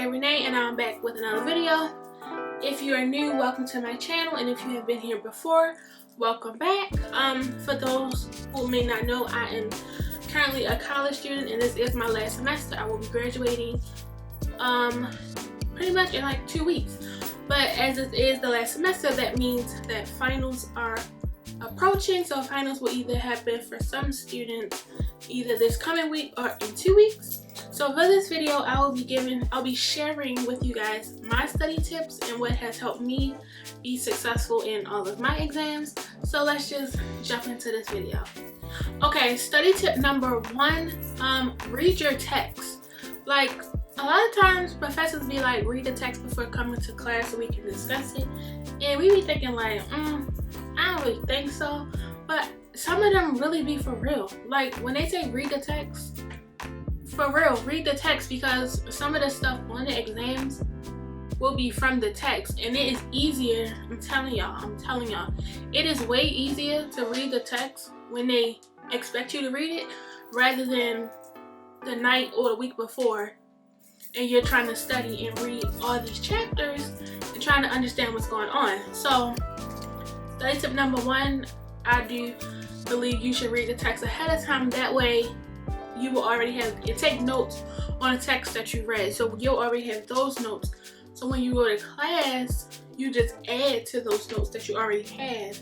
Renee, and I'm back with another video. If you are new, welcome to my channel, and if you have been here before, welcome back. For those who may not know, I am currently a college student, and this is my last semester. I will be graduating pretty much in like 2 weeks. But as it is the last semester, that means that finals are approaching. So finals will either happen for some students either this coming week or in 2 weeks. So for this video, I'll be sharing with you guys my study tips and what has helped me be successful in all of my exams. So let's just jump into this video. Okay, study tip number 1, read your text. Like, a lot of times professors be like, read the text before coming to class so we can discuss it. And we be thinking like, I don't really think so. But some of them really be for real. Like, when they say read the text, for real, read the text, because some of the stuff on the exams will be from the text, and it is easier. I'm telling y'all, it is way easier to read the text when they expect you to read it rather than the night or the week before and you're trying to study and read all these chapters and trying to understand what's going on. So study tip number 1, I do believe you should read the text ahead of time. That way you will already have and take notes on the text that you read, so you'll already have those notes. So when you go to class, you just add to those notes that you already have,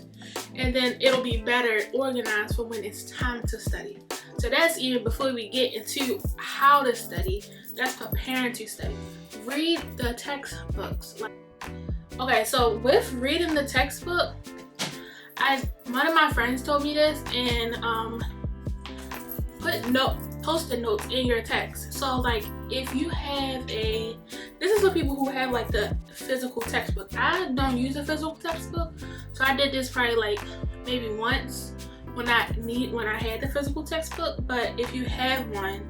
and then it'll be better organized for when it's time to study. So that's even before we get into how to study. That's preparing to study. Read the textbooks. Okay, so with reading the textbook, one of my friends told me this, and put post-it notes in your text. So like, if you have this is for people who have like the physical textbook. I don't use a physical textbook, so I did this probably like maybe once when I had the physical textbook. But if you have one,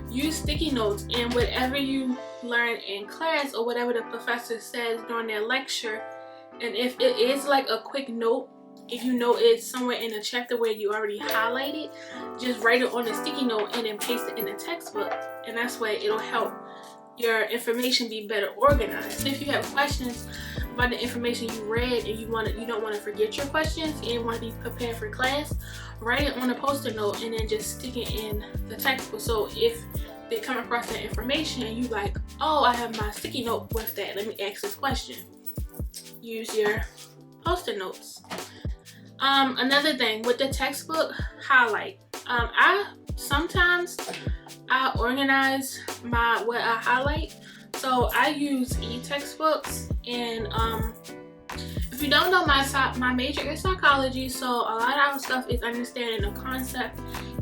use sticky notes, and whatever you learn in class or whatever the professor says during their lecture, and if it is like a quick note, if you know it's somewhere in a chapter where you already highlighted, just write it on a sticky note and then paste it in the textbook, and that's why it'll help your information be better organized. And if you have questions about the information you read and you don't want to forget your questions and you want to be prepared for class, write it on a post-it note and then just stick it in the textbook. So if they come across that information and you like, oh, I have my sticky note with that, let me ask this question, use your post-it notes. Another thing with the textbook, highlight. Sometimes I organize what I highlight. So I use e-textbooks, and if you don't know, my major is psychology, so a lot of our stuff is understanding the concept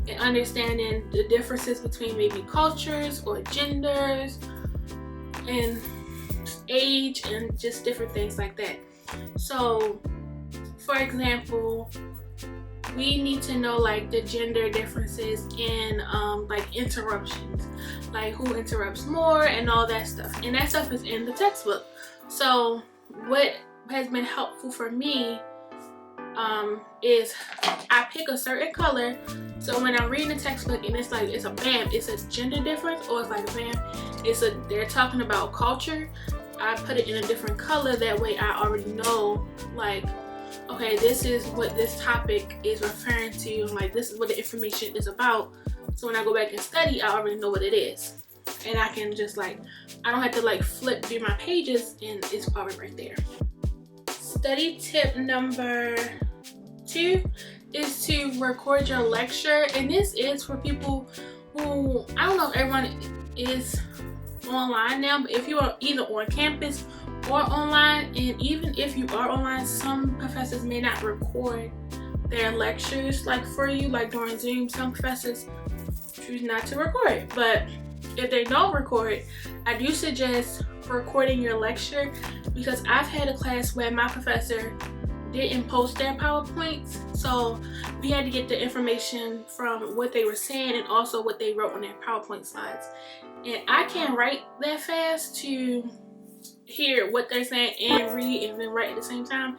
and understanding the differences between maybe cultures or genders and age and just different things like that. So for example, we need to know like the gender differences in like interruptions, like who interrupts more and all that stuff, and that stuff is in the textbook. So what has been helpful for me is I pick a certain color, so when I'm reading the textbook and it's like it's a gender difference, or it's like they're talking about culture, I put it in a different color. That way I already know, like, okay, this is what this topic is referring to, like this is what the information is about. So when I go back and study, I already know what it is, and I can just like, I don't have to like flip through my pages, and it's already right there. Study tip number 2 is to record your lecture, and this is for people who, I don't know if everyone is online now, but if you are either on campus or online, and even if you are online, some professors may not record their lectures like for you, like during Zoom. Some professors choose not to record, but if they don't record, I do suggest recording your lecture, because I've had a class where my professor didn't post their PowerPoints, so we had to get the information from what they were saying and also what they wrote on their PowerPoint slides, and I can't write that fast to hear what they're saying and read and then write at the same time.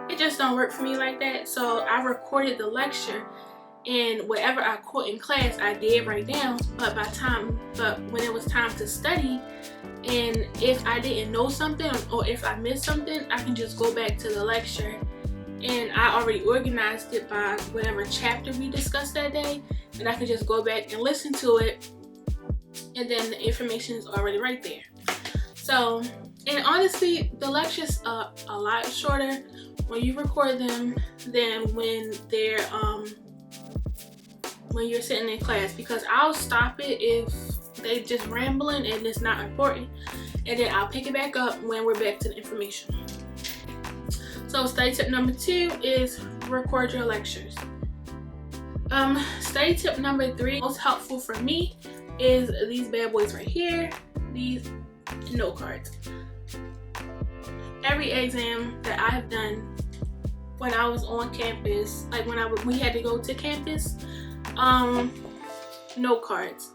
It just don't work for me like that. So I recorded the lecture, and whatever I caught in class I did write down, but when it was time to study, And if I didn't know something or if I missed something, I can just go back to the lecture, and I already organized it by whatever chapter we discussed that day, and I can just go back and listen to it, and then the information is already right there. So, and honestly, the lectures are a lot shorter when you record them than when they're when you're sitting in class, because I'll stop it if they just rambling and it's not important, and then I'll pick it back up when we're back to the information. So study tip number 2 is record your lectures. Study tip number 3, most helpful for me, is these bad boys right here, these note cards. Every exam that I have done when I was on campus, like we had to go to campus, note cards.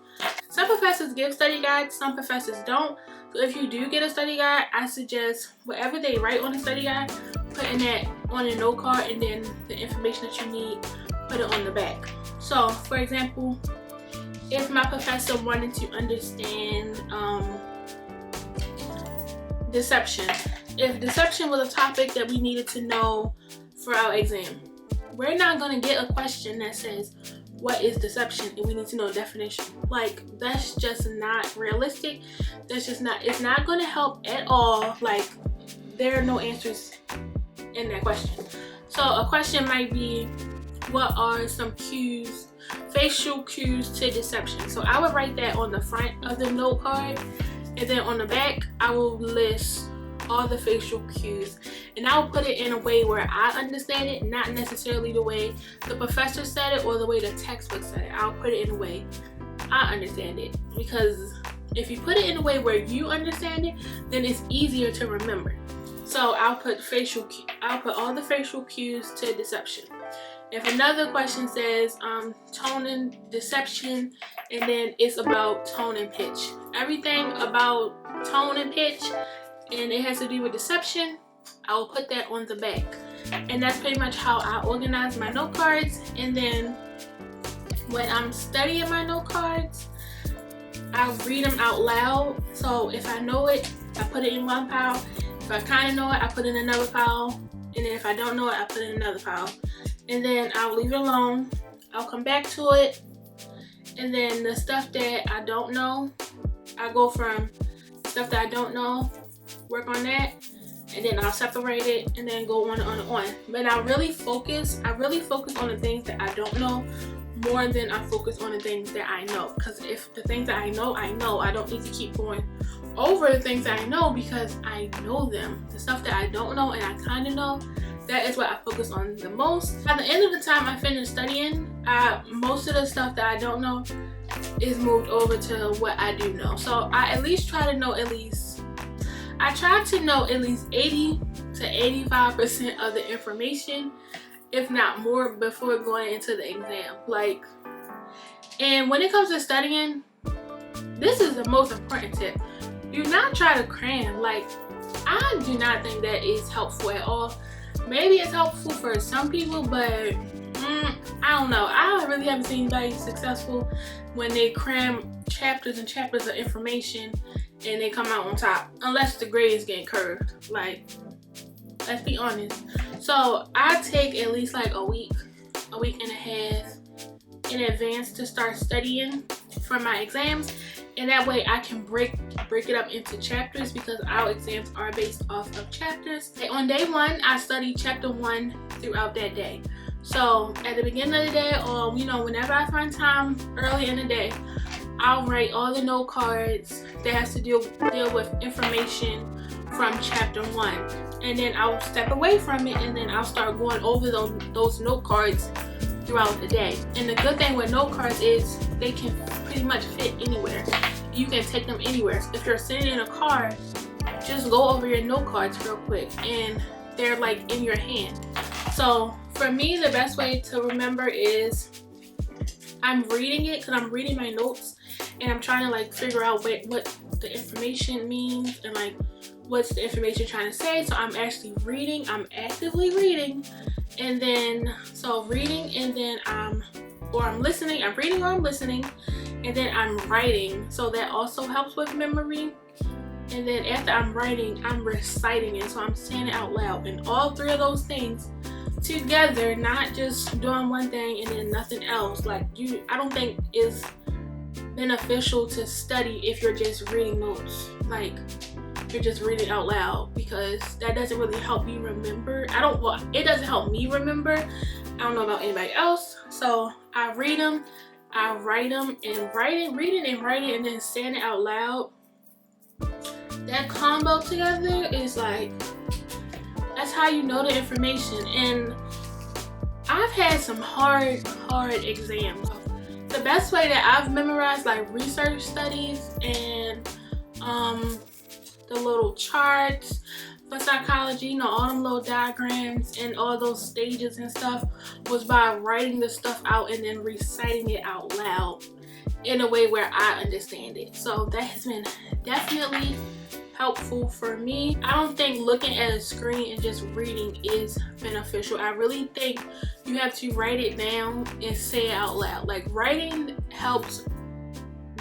Some professors give study guides, some professors don't. So if you do get a study guide, I suggest whatever they write on the study guide, putting that on a note card, and then the information that you need, put it on the back. So for example, if my professor wanted to understand deception, if deception was a topic that we needed to know for our exam, we're not going to get a question that says, what is deception, and we need to know the definition. Like, that's just not realistic. That's just not, it's not going to help at all. Like, there are no answers in that question. So a question might be, what are some cues, facial cues to deception? So I would write that on the front of the note card, and then on the back I will list all the facial cues, and I'll put it in a way where I understand it, not necessarily the way the professor said it or the way the textbook said it. I'll put it in a way I understand it, because if you put it in a way where you understand it, then it's easier to remember. So I'll put all the facial cues to deception. If another question says tone and deception, and then it's about tone and pitch, everything about tone and pitch, and it has to do with deception, I will put that on the back. And that's pretty much how I organize my note cards. And then when I'm studying my note cards, I read them out loud. So if I know it, I put it in one pile. If I kind of know it, I put it in another pile. And then if I don't know it, I put it in another pile. And then I'll leave it alone. I'll come back to it. And then the stuff that I don't know, I go from stuff that I don't know, work on that, and then I'll separate it and then go on. But I really focus on the things that I don't know more than I focus on the things that I know. Because if the things that I know, I don't need to keep going over the things that I know, because I know them. The stuff that I don't know and I kind of know, that is what I focus on the most. At the end of the time I finish studying, most of the stuff that I don't know is moved over to what I do know. So I at least try to know at least 80 to 85% of the information, if not more, before going into the exam. Like, and when it comes to studying, this is the most important tip. Do not try to cram. Like, I do not think that is helpful at all. Maybe it's helpful for some people, but I don't know. I really haven't seen anybody successful when they cram chapters and chapters of information and they come out on top, unless the grade is getting curved. Like, let's be honest. So I take at least like a week and a half in advance to start studying for my exams, and that way I can break it up into chapters, because our exams are based off of chapters. On day 1, I study chapter 1 throughout that day. So at the beginning of the day, or whenever I find time early in the day, I'll write all the note cards that has to deal with information from chapter 1, and then I'll step away from it, and then I'll start going over those note cards throughout the day. And the good thing with note cards is they can pretty much fit anywhere. You can take them anywhere. If you're sitting in a car, just go over your note cards real quick, and they're like in your hand. So for me, the best way to remember is I'm reading it, because I'm reading my notes and I'm trying to like figure out what the information means and like what's the information trying to say. So I'm actually reading, I'm actively reading, and then reading, and then I'm listening, I'm reading or I'm listening, and then I'm writing. So that also helps with memory. and then after I'm writing, I'm reciting it, so I'm saying it out loud. And all three of those things together, not just doing one thing and then nothing else. Like I don't think is beneficial to study if you're just reading notes, like you're just reading out loud, because that doesn't really help you remember. It doesn't help me remember. I don't know about anybody else. So I read them, I write them, and reading and writing and then saying it out loud. That combo together is like, that's how you know the information. And I've had some hard exams. The best way that I've memorized like research studies and the little charts for psychology, you know, all them little diagrams and all those stages and stuff, was by writing the stuff out and then reciting it out loud in a way where I understand it. So that has been definitely helpful for me. I don't think looking at a screen and just reading is beneficial. I really think you have to write it down and say it out loud. Like, writing helps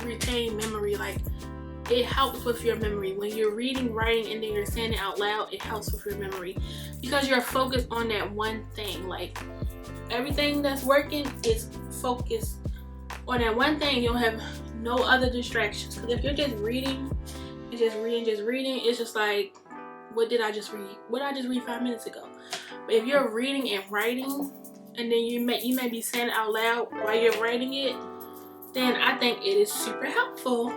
retain memory. Like, it helps with your memory. When you're reading, writing, and then you're saying it out loud, it helps with your memory because you're focused on that one thing. Like, everything that's working is focused on that one thing. You don't have no other distractions. Because if you're just reading and just reading, it's just like, what did I just read? What did I just read 5 minutes ago? But if you're reading and writing, and then you may be saying it out loud while you're writing it, then I think it is super helpful.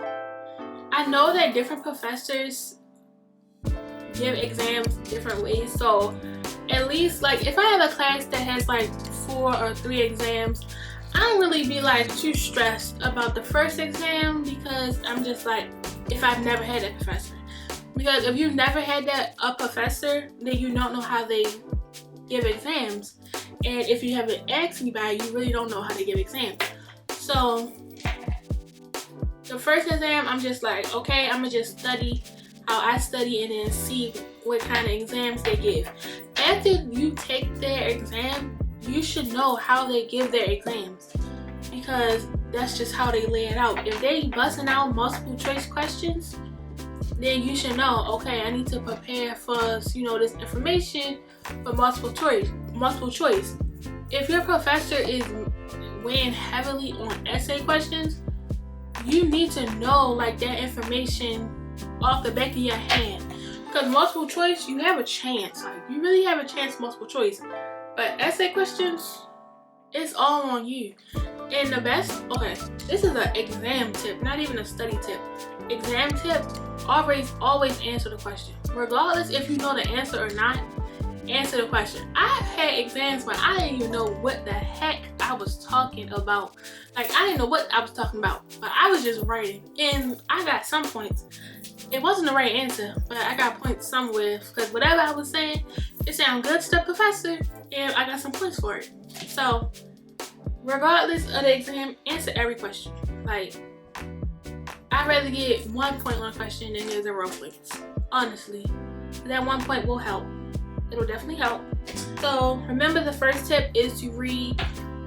I know that different professors give exams different ways, so at least, like, if I have a class that has like 4 or 3 exams, I don't really be like too stressed about the first exam, because I'm just like, if I've never had that professor. Because if you've never had a professor, then you don't know how they give exams. And if you haven't asked anybody, you really don't know how to give exams. So the first exam, I'm just like, okay, I'm gonna just study how I study and then see what kind of exams they give. After you take their exam, you should know how they give their exams, because that's just how they lay it out. If they busting out multiple choice questions, then you should know, okay, I need to prepare for, you know, this information for multiple choice. If your professor is weighing heavily on essay questions, you need to know like that information off the back of your hand. Because multiple choice, you have a chance. Like, you really have a chance multiple choice. But essay questions, it's all on you. And the best, okay, this is an exam tip, not even a study tip. Exam tip, always answer the question. Regardless if you know the answer or not, answer the question. I've had exams where I didn't even know what the heck I was talking about. Like, I didn't know what I was talking about, but I was just writing, and I got some points. It wasn't the right answer, but I got points somewhere, because whatever I was saying, it sounded good to the professor, and I got some points for it. So regardless of the exam, answer every question. Like, I'd rather get 1 point on a question than get 0 points, honestly. That 1 point will help. It'll definitely help. So remember, the first tip is to read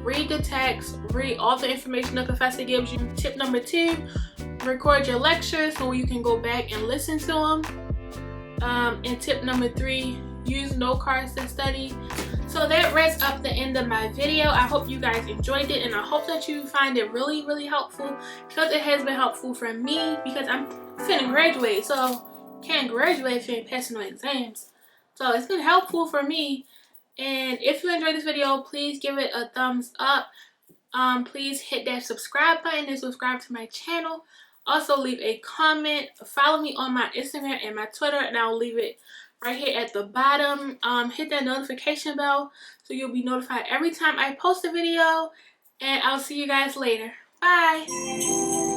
the text, read all the information the professor gives you. Tip number 2, record your lectures so you can go back and listen to them. And tip number 3, use NOTECARDS to study. So that wraps up the end of my video. I hope you guys enjoyed it, and I hope that you find it really helpful, because it has been helpful for me, because I'm finna graduate, so can't graduate if you ain't passing no exams. So it's been helpful for me. And if you enjoyed this video, please give it a thumbs up. Please hit that subscribe button and subscribe to my channel. Also, leave a comment. Follow me on my Instagram and my Twitter, and I'll leave it right here at the bottom. Hit that notification bell so you'll be notified every time I post a video. And I'll see you guys later. Bye.